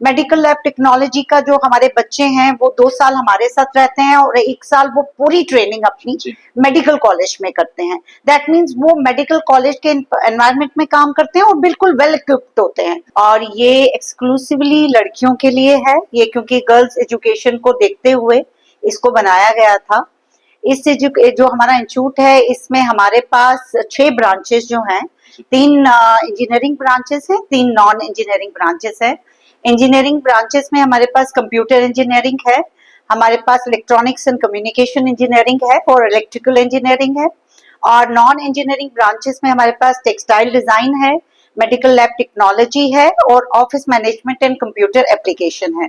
Medical lab technology का जो हमारे बच्चे हैं वो 2 साल हमारे साथ रहते हैं और 1 साल वो पूरी ट्रेनिंग अपनी मेडिकल कॉलेज में करते हैं। दैट मीन्स वो मेडिकल कॉलेज के एनवायरनमेंट में काम करते हैं और बिल्कुल वेल इक्विप्ड होते हैं। और ये एक्सक्लूसिवली लड़कियों के लिए है, ये क्योंकि गर्ल्स एजुकेशन को देखते हुए इसको बनाया गया था। जो हमारा इंस्टीट्यूट है इसमें हमारे पास 6 ब्रांचेस जो हैं, 3 इंजीनियरिंग ब्रांचेस हैं, 3 नॉन इंजीनियरिंग ब्रांचेस हैं। इंजीनियरिंग ब्रांचेस में हमारे पास कंप्यूटर इंजीनियरिंग है, हमारे पास इलेक्ट्रॉनिक्स एंड कम्युनिकेशन इंजीनियरिंग है और इलेक्ट्रिकल इंजीनियरिंग है। और नॉन इंजीनियरिंग ब्रांचेस में हमारे पास टेक्सटाइल डिजाइन है, मेडिकल लैब टेक्नोलॉजी है और office management and computer application है।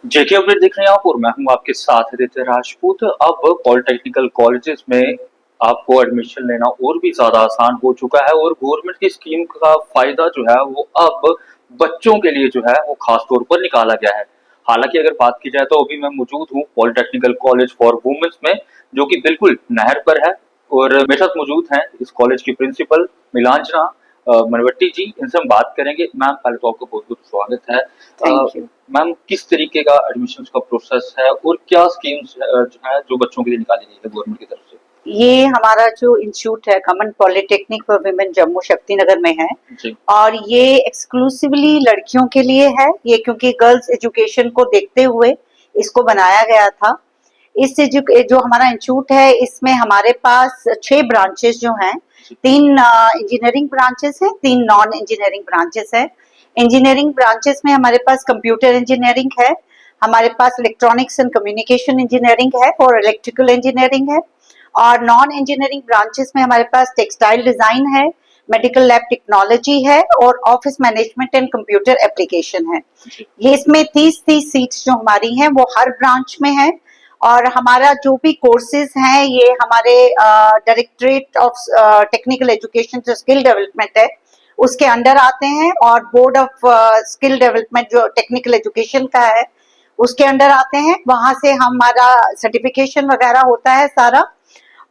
जेके अपडेट देख रहे हैं आप और मैं हूं आपके साथ आदित्य राजपूत। अब पॉलिटेक्निकल कॉलेजेस में आपको एडमिशन लेना और भी ज्यादा आसान हो चुका है और गवर्नमेंट की स्कीम का फायदा जो है वो अब बच्चों के लिए जो है वो खास तौर पर निकाला गया है। हालांकि अगर बात की जाए तो अभी मैं मौजूद हूँ पॉलिटेक्निकल कॉलेज फॉर वुमेन्स में, जो कि बिल्कुल नहर पर है और मेरे साथ मौजूद हैं इस कॉलेज की प्रिंसिपल नीलांजना मनवट्टी जी। इनसे हम बात करेंगे। मैम पहले तो आपका बहुत बहुत स्वागत है। Thank you. मैम किस तरीके का एडमिशन का प्रोसेस है और क्या स्कीम्स है जो बच्चों के लिए निकाली गई है गवर्नमेंट की तरफ से? ये हमारा जो इंस्टीट्यूट है government polytechnic for women Jammu Shakti Nagar में है और ये एक्सक्लूसिवली लड़कियों के लिए है, ये क्योंकि गर्ल्स एजुकेशन को देखते हुए इसको बनाया गया था। जो हमारा इंस्टीट्यूट है इसमें हमारे पास 6 ब्रांचेस जो हैं, 3 इंजीनियरिंग ब्रांचेस हैं, 3 नॉन इंजीनियरिंग ब्रांचेस हैं। इंजीनियरिंग ब्रांचेस में हमारे पास कंप्यूटर इंजीनियरिंग है, हमारे पास इलेक्ट्रॉनिक्स एंड कम्युनिकेशन इंजीनियरिंग है और इलेक्ट्रिकल इंजीनियरिंग है। और नॉन इंजीनियरिंग ब्रांचेस में हमारे पास टेक्सटाइल डिजाइन है, मेडिकल लैब टेक्नोलॉजी है और office management and computer application है। ये इसमें 30-30 सीट्स जो हमारी हैं वो हर ब्रांच में है। और हमारा जो भी कोर्सेज हैं ये हमारे डायरेक्टरेट ऑफ टेक्निकल एजुकेशन जो स्किल डेवलपमेंट है उसके अंडर आते हैं और बोर्ड ऑफ स्किल डेवलपमेंट जो टेक्निकल एजुकेशन का है उसके अंडर आते हैं। वहां से हमारा सर्टिफिकेशन वगैरह होता है सारा।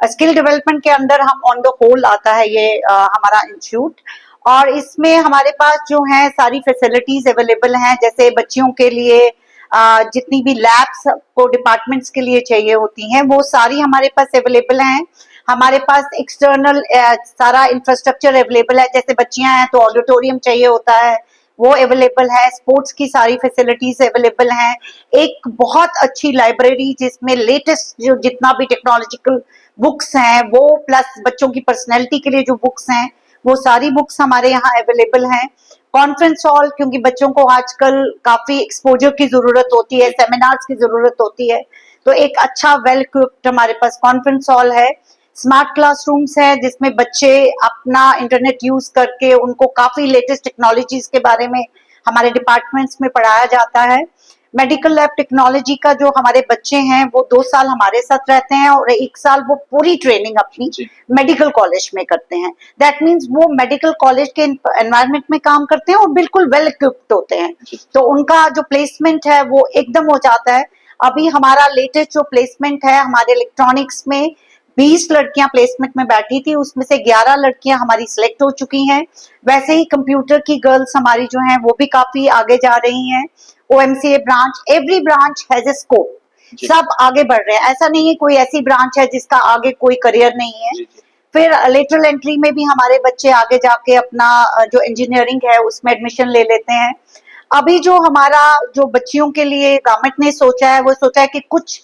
स्किल डेवलपमेंट के अंदर हम ऑन द होल आता है ये हमारा इंस्टीट्यूट। और इसमें हमारे पास जो है सारी फैसिलिटीज अवेलेबल हैं, जैसे बच्चियों के लिए जितनी भी लैब्स को डिपार्टमेंट्स के लिए चाहिए होती हैं वो सारी हमारे पास अवेलेबल हैं। हमारे पास एक्सटर्नल सारा इंफ्रास्ट्रक्चर अवेलेबल है, जैसे बच्चियां हैं तो ऑडिटोरियम चाहिए होता है वो अवेलेबल है, स्पोर्ट्स की सारी फैसिलिटीज अवेलेबल हैं। एक बहुत अच्छी लाइब्रेरी जिसमें लेटेस्ट जो जितना भी टेक्नोलॉजिकल बुक्स हैं वो प्लस बच्चों की पर्सनैलिटी के लिए जो बुक्स हैं वो सारी बुक्स हमारे यहाँ अवेलेबल हैं। कॉन्फ्रेंस हॉल, क्योंकि बच्चों को आजकल काफी एक्सपोजर की जरूरत होती है, सेमिनार्स की जरूरत होती है, तो एक अच्छा वेल इक्विप्ड हमारे पास कॉन्फ्रेंस हॉल है। स्मार्ट क्लासरूम्स है जिसमें बच्चे अपना इंटरनेट यूज करके उनको काफी लेटेस्ट टेक्नोलॉजीज के बारे में हमारे डिपार्टमेंट्स में पढ़ाया जाता है। मेडिकल लैब टेक्नोलॉजी का जो हमारे बच्चे हैं वो 2 साल हमारे साथ रहते हैं और 1 साल वो पूरी ट्रेनिंग अपनी मेडिकल कॉलेज में करते हैं। दैट मीन्स वो मेडिकल कॉलेज के एनवायरनमेंट में काम करते हैं और बिल्कुल वेल इक्विप्ड होते हैं, तो उनका जो प्लेसमेंट है वो एकदम हो जाता है। अभी हमारा लेटेस्ट जो प्लेसमेंट है हमारे इलेक्ट्रॉनिक्स में 20 लड़कियां प्लेसमेंट में बैठी थी, उसमें से 11 लड़कियां हमारी सिलेक्ट हो चुकी हैं। वैसे ही कंप्यूटर की गर्ल्स हमारी जो हैं वो भी काफी आगे जा रही हैं। OMCA branch, every branch has a scope, सब आगे बढ़ रहे हैं। ऐसा नहीं है कोई ऐसी ब्रांच है जिसका आगे कोई करियर नहीं है। फिर लेटरल एंट्री में भी हमारे बच्चे आगे जाके अपना जो इंजीनियरिंग है उसमें एडमिशन ले लेते हैं। अभी जो हमारा जो बच्चियों के लिए गवर्नमेंट ने सोचा है वो सोचा है कि कुछ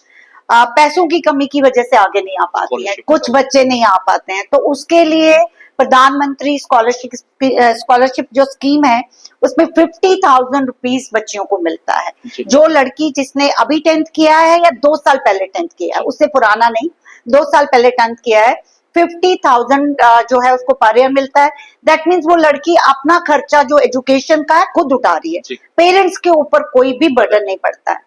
पैसों की कमी की वजह से आगे नहीं आ पाती है, कुछ बच्चे नहीं आ पाते हैं, तो उसके लिए प्रधानमंत्री स्कॉलरशिप जो स्कीम है उसमें 50,000 रुपीज बच्चियों को मिलता है। जो लड़की जिसने अभी 10th किया है या 2 साल पहले 10th किया है, उससे पुराना नहीं, 2 साल पहले 10th किया है, 50,000 जो है उसको पर ईयर मिलता है। दैट मीन्स वो लड़की अपना खर्चा जो एजुकेशन का है खुद उठा रही है, पेरेंट्स के ऊपर कोई भी बर्डन नहीं पड़ता है।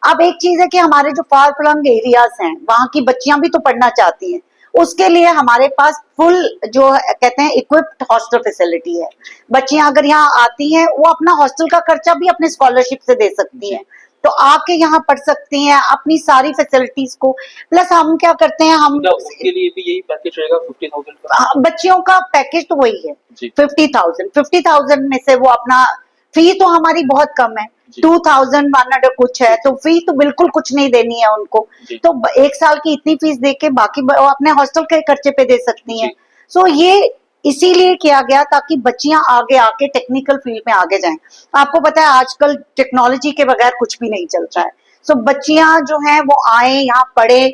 अब एक चीज है कि हमारे जो फार फ्लंग एरियाज हैं वहां की बच्चियां भी तो पढ़ना चाहती हैं, उसके लिए हमारे पास फुल जो कहते हैं इक्विप्ड हॉस्टल फैसिलिटी है। बच्चियां अगर यहाँ आती हैं वो अपना हॉस्टल का खर्चा भी अपने स्कॉलरशिप से दे सकती हैं, तो आके यहाँ पढ़ सकती हैं अपनी सारी फैसिलिटीज को। प्लस हम क्या करते हैं, हम उसके लिए भी यही पैकेज रहेगा 50,000 का? बच्चियों का पैकेज तो वही है 50,000 में से वो अपना फी तो हमारी बहुत कम है, 2100 कुछ है, तो फी तो बिल्कुल कुछ नहीं देनी है उनको। तो एक साल की इतनी फीस दे के बाकी वो अपने हॉस्टल के खर्चे पे दे सकती हैं। सो ये इसीलिए किया गया ताकि बच्चियां आगे आके टेक्निकल फील्ड में आगे जाएं। आपको पता है आजकल टेक्नोलॉजी के बगैर कुछ भी नहीं चलता है। सो बच्चियां जो हैं वो आए यहाँ पढ़े,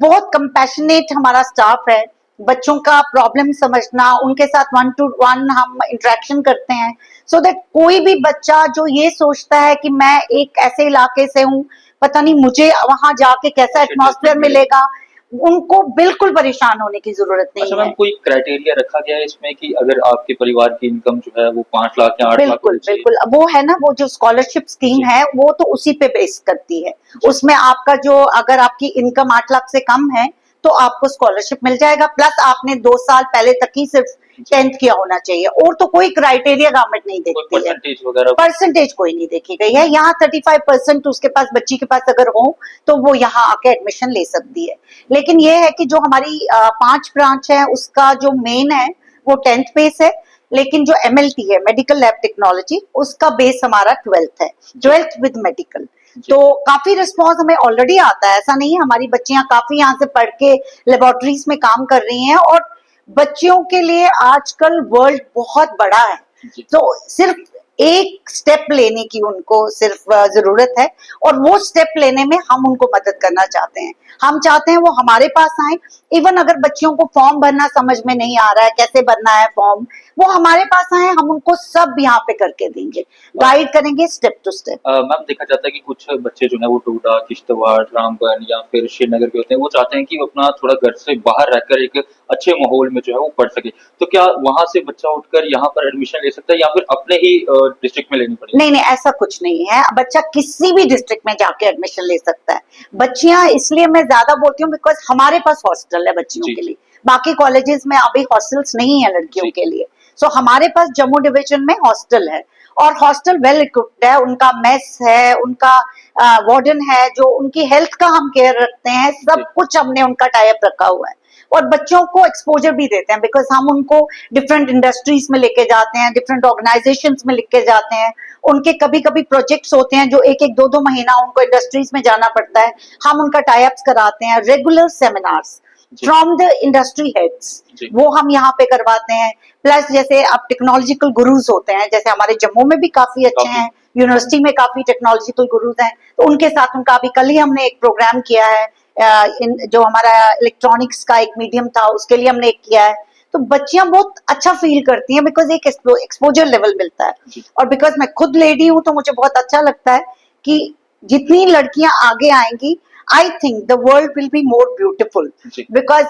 बहुत कंपैशनेट हमारा स्टाफ है, बच्चों का प्रॉब्लम समझना, उनके साथ 1 to 1 हम इंटरेक्शन करते हैं, सो दैट कोई भी बच्चा जो ये सोचता है कि मैं एक ऐसे इलाके से हूँ, पता नहीं मुझे वहां जाके कैसा एटमॉस्फेयर मिलेगा, उनको बिल्कुल परेशान होने की जरूरत नहीं अच्छा है। मैम, कोई क्राइटेरिया रखा गया है इसमें कि अगर आपके परिवार की इनकम जो है वो 5 लाख या 8 लाख बिल्कुल बिल्कुल, वो है ना, वो जो स्कॉलरशिप स्कीम है वो तो उसी पे बेस करती है। उसमें आपका जो, अगर आपकी इनकम 8 लाख से कम है तो आपको स्कॉलरशिप मिल जाएगा, प्लस आपने 2 साल पहले तक ही सिर्फ 10th किया होना चाहिए, और तो कोई क्राइटेरिया गवर्नमेंट नहीं देखती है, परसेंटेज वगैरह परसेंटेज कोई नहीं देखी गई है। यहाँ 35% उसके पास, बच्ची के पास अगर हो तो वो यहाँ आके एडमिशन ले सकती है। लेकिन ये है कि जो हमारी 5 ब्रांच है उसका जो मेन है वो 10th बेस है, लेकिन जो MLT है, मेडिकल लैब टेक्नोलॉजी, उसका बेस हमारा 12th है, 12th विद मेडिकल। तो काफी रिस्पॉन्स हमें ऑलरेडी आता है, ऐसा नहीं है, हमारी बच्चियां काफी यहाँ से पढ़ के लेबोरेटरीज में काम कर रही हैं, और बच्चियों के लिए आजकल वर्ल्ड बहुत बड़ा है, तो सिर्फ एक स्टेप लेने की उनको सिर्फ जरूरत है, और वो स्टेप लेने में हम उनको मदद करना चाहते हैं। हम चाहते हैं वो हमारे पास आए, इवन अगर बच्चियों को फॉर्म भरना समझ में नहीं आ रहा है, कैसे भरना है फॉर्म, वो हमारे पास आए, हम उनको सब यहाँ पे करके देंगे, गाइड करेंगे स्टेप टू स्टेप। मैम देखा जाता है कि कुछ बच्चे जो है वो डोडा, किश्तवाड़, रामबन या फिर श्रीनगर के होते हैं, वो चाहते हैं कि वो अपना थोड़ा घर से बाहर रहकर एक अच्छे माहौल में जो है वो पढ़ सके, तो क्या वहां से बच्चा उठकर यहाँ पर एडमिशन ले सकता है या फिर अपने ही डिस्ट्रिक्ट में लेनी पड़ेगी? नहीं नहीं, ऐसा कुछ नहीं है, बच्चा किसी भी डिस्ट्रिक्ट में जाके एडमिशन ले सकता है। बच्चियां, इसलिए मैं ज्यादा बोलती हूँ बिकॉज हमारे पास हॉस्टल है बच्चियों के लिए, बाकी कॉलेजेस में अभी हॉस्टल्स नहीं है लड़कियों के लिए। सो हमारे पास जम्मू डिवीजन में हॉस्टल है, और हॉस्टल वेल इक्विप्ड है, उनका मेस है, उनका वार्डन है, जो उनकी हेल्थ का हम केयर रखते हैं, सब कुछ हमने उनका टाई अप रखा हुआ है, और बच्चों को एक्सपोजर भी देते हैं, बिकॉज हम उनको डिफरेंट इंडस्ट्रीज में लेके जाते हैं, डिफरेंट ऑर्गेनाइजेशंस में लेके जाते हैं, उनके कभी कभी प्रोजेक्ट्स होते हैं जो 1-1, 2-2 महीना उनको इंडस्ट्रीज में जाना पड़ता है, हम उनका टाई अप्स कराते हैं, regular seminars from the industry heads वो हम यहाँ पे करवाते हैं। प्लस जैसे अब टेक्नोलॉजिकल गुरुज होते हैं, जैसे हमारे जम्मू में भी काफी अच्छे हैं, यूनिवर्सिटी में काफी टेक्नोलॉजिकल गुरुज हैं, तो उनके साथ उनका अभी कल ही हमने एक प्रोग्राम किया है, जो हमारा इलेक्ट्रॉनिक्स का एक मीडियम था उसके लिए हमने एक किया है। तो बच्चियां बहुत अच्छा फील करती हैं बिकॉज एक एक्सपोजर लेवल मिलता है, और बिकॉज मैं खुद लेडी हूं तो मुझे बहुत अच्छा लगता है कि जितनी लड़कियां आगे आएंगी, I think the world will be more beautiful, because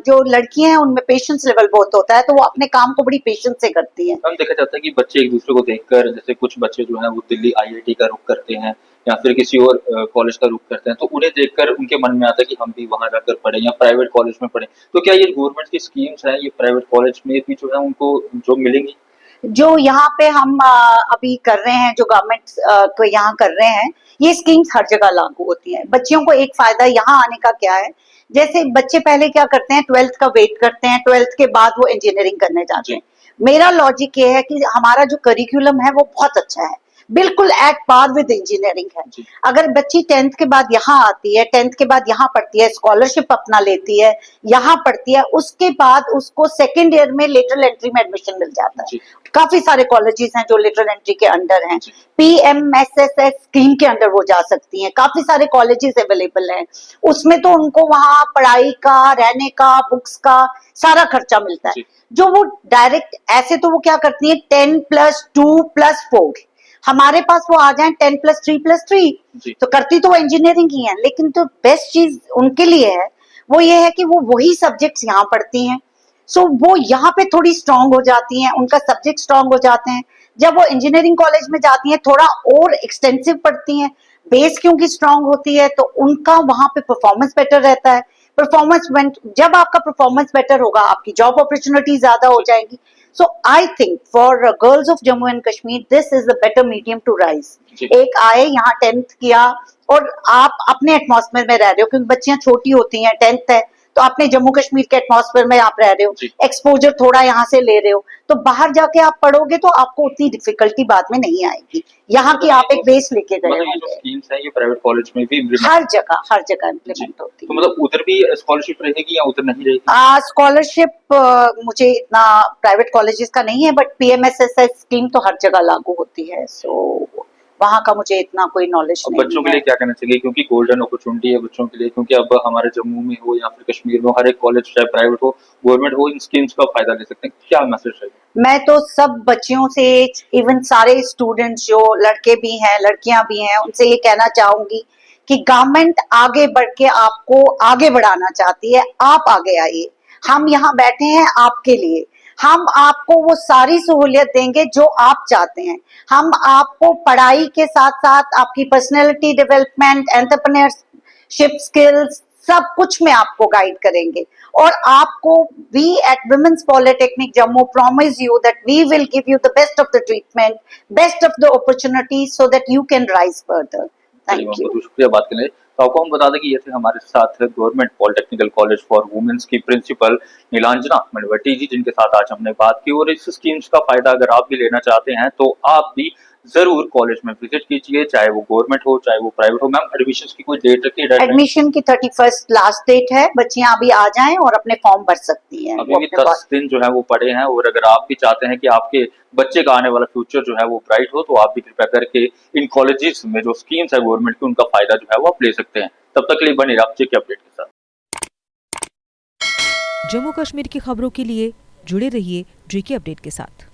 जो लड़कियां हैं उनमें पेशेंस लेवल बहुत होता है, तो वो अपने काम को बड़ी पेशेंस से करती हैं। हम देखा जाता है कि बच्चे एक दूसरे को देखकर, जैसे कुछ बच्चे जो हैं वो दिल्ली IIT का रुख करते हैं या फिर किसी और कॉलेज का रुख करते हैं, तो उन्हें देखकर उनके मन में आता है कि हम भी वहां जाकर पढ़े या प्राइवेट कॉलेज में पढ़े, तो क्या ये गवर्नमेंट की स्कीम्स हैं, ये प्राइवेट कॉलेज में भी जो है उनको जो मिलेंगी? जो यहाँ पे हम अभी कर रहे हैं, जो गवर्नमेंट को यहाँ कर रहे हैं, ये स्कीम्स हर जगह लागू होती हैं। बच्चियों को एक फायदा यहाँ आने का क्या है, जैसे बच्चे पहले क्या करते हैं, 12th का वेट करते हैं, 12th के बाद वो इंजीनियरिंग करने जाते हैं। मेरा लॉजिक ये है कि हमारा जो करिकुलम है वो बहुत अच्छा है, बिल्कुल एट पार विद इंजीनियरिंग है। अगर बच्ची 10th के बाद यहाँ आती है, 10th के बाद यहाँ पढ़ती है, स्कॉलरशिप अपना लेती है, यहाँ पढ़ती है, उसके बाद उसको सेकेंड ईयर में लेटरल एंट्री में एडमिशन मिल जाता है। काफी सारे कॉलेजेस हैं जो लेटरल एंट्री के अंडर हैं, PMSSS स्कीम के अंदर वो जा सकती हैं, काफी सारे कॉलेजेस अवेलेबल हैं, उसमें तो उनको वहाँ पढ़ाई का, रहने का, बुक्स का सारा खर्चा मिलता है। जो वो डायरेक्ट ऐसे तो वो क्या करती है, 10+2+4, हमारे पास वो आ जाए 10+3+3, तो करती तो वो इंजीनियरिंग ही है, लेकिन तो बेस्ट चीज उनके लिए है वो ये है कि वो वही सब्जेक्ट्स यहाँ पढ़ती हैं, सो वो यहाँ पे थोड़ी स्ट्रांग हो जाती हैं, उनका सब्जेक्ट स्ट्रांग हो जाते हैं। जब वो इंजीनियरिंग कॉलेज में जाती हैं थोड़ा और एक्सटेंसिव पढ़ती हैं, बेस क्योंकि स्ट्रांग होती है, तो उनका वहां पे परफॉर्मेंस बेटर रहता है। जब आपका परफॉर्मेंस बेटर होगा, आपकी जॉब अपॉर्चुनिटी ज्यादा हो जाएगी। So I think for girls of Jammu and Kashmir, this is the better medium to rise. एक आए यहाँ 10th किया और आप अपने एटमॉस्फेयर में रह रहे हो, क्योंकि बच्चियां छोटी होती हैं, 10th है तो आपने जम्मू कश्मीर के एटमॉस्फेयर में आप रह रहे हो, एक्सपोजर थोड़ा यहाँ से ले रहे हो, तो बाहर जाके आप पढ़ोगे तो आपको उतनी डिफिकल्टी बाद में नहीं आएगी। यहाँ की आप एक बेस लेके गए होंगे। स्कीम्स है ये प्राइवेट कॉलेज में भी हर जगह इम्प्लीमेंट होती है। तो मतलब उधर भी स्कॉलरशिप रहेगी या उधर नहीं रहेगी? स्कॉलरशिप मुझे इतना प्राइवेट कॉलेजेस का नहीं है, बट PMSSI स्कीम तो हर जगह लागू होती है, सो वहाँ का मुझे इतना कोई नॉलेज नहीं है। बच्चों के लिए क्या करना चाहिए, क्योंकि गोल्डन अपॉर्चुनिटी है बच्चों के लिए, क्योंकि अब हमारे जम्मू में हो या फिर कश्मीर में हो, हर एक कॉलेज चाहे प्राइवेट हो गवर्नमेंट हो, इन स्कीम्स का फायदा ले सकते हैं। क्या मैसेज है? मैं तो सब बच्चियों से, इवन सारे स्टूडेंट्स जो लड़के भी हैं लड़कियां भी हैं, उनसे ये कहना चाहूंगी कि गवर्नमेंट आगे बढ़ के आपको आगे बढ़ाना चाहती है। आप आगे आइए, हम यहाँ बैठे हैं आपके लिए, हम आपको वो सारी सहूलियत देंगे जो आप चाहते हैं। हम आपको पढ़ाई के साथ साथ आपकी पर्सनैलिटी डेवलपमेंट, एंटरप्रेन्योरशिप स्किल्स, सब कुछ में आपको गाइड करेंगे। और आपको we at women's polytechnic Jammu promise you that we will give you the best of the treatment, best of the opportunity, so that you can rise further. Thank you. बहुत शुक्रिया बात करने। तो आपको हम बता दें कि ये थे हमारे साथ government polytechnical college for women's की प्रिंसिपल नीलांजना मनवटी जी, जिनके साथ आज हमने बात की। और इस स्कीम्स का फायदा अगर आप भी लेना चाहते हैं तो आप भी जरूर कॉलेज में विजिट कीजिए, चाहे वो गवर्नमेंट हो चाहे वो प्राइवेट हो। मैम एडमिशन की कोई डेट रखी है? एडमिशन की 31 लास्ट डेट है, बच्चियां अभी आ जाएं और अपने फॉर्म भर सकती हैं। अभी भी 10 दिन जो है वो पड़े हैं, और अगर आप भी चाहते हैं कि आपके बच्चे का आने वाला फ्यूचर जो है वो ब्राइट हो, तो आप भी कृपया करके इन कॉलेजेस में जो स्कीम्स है गवर्नमेंट की, उनका फायदा जो है वो आप ले सकते हैं। तब तक के लिए बने रहिए जेके अपडेट के साथ। जम्मू कश्मीर की खबरों के लिए जुड़े रहिए जेके अपडेट के साथ।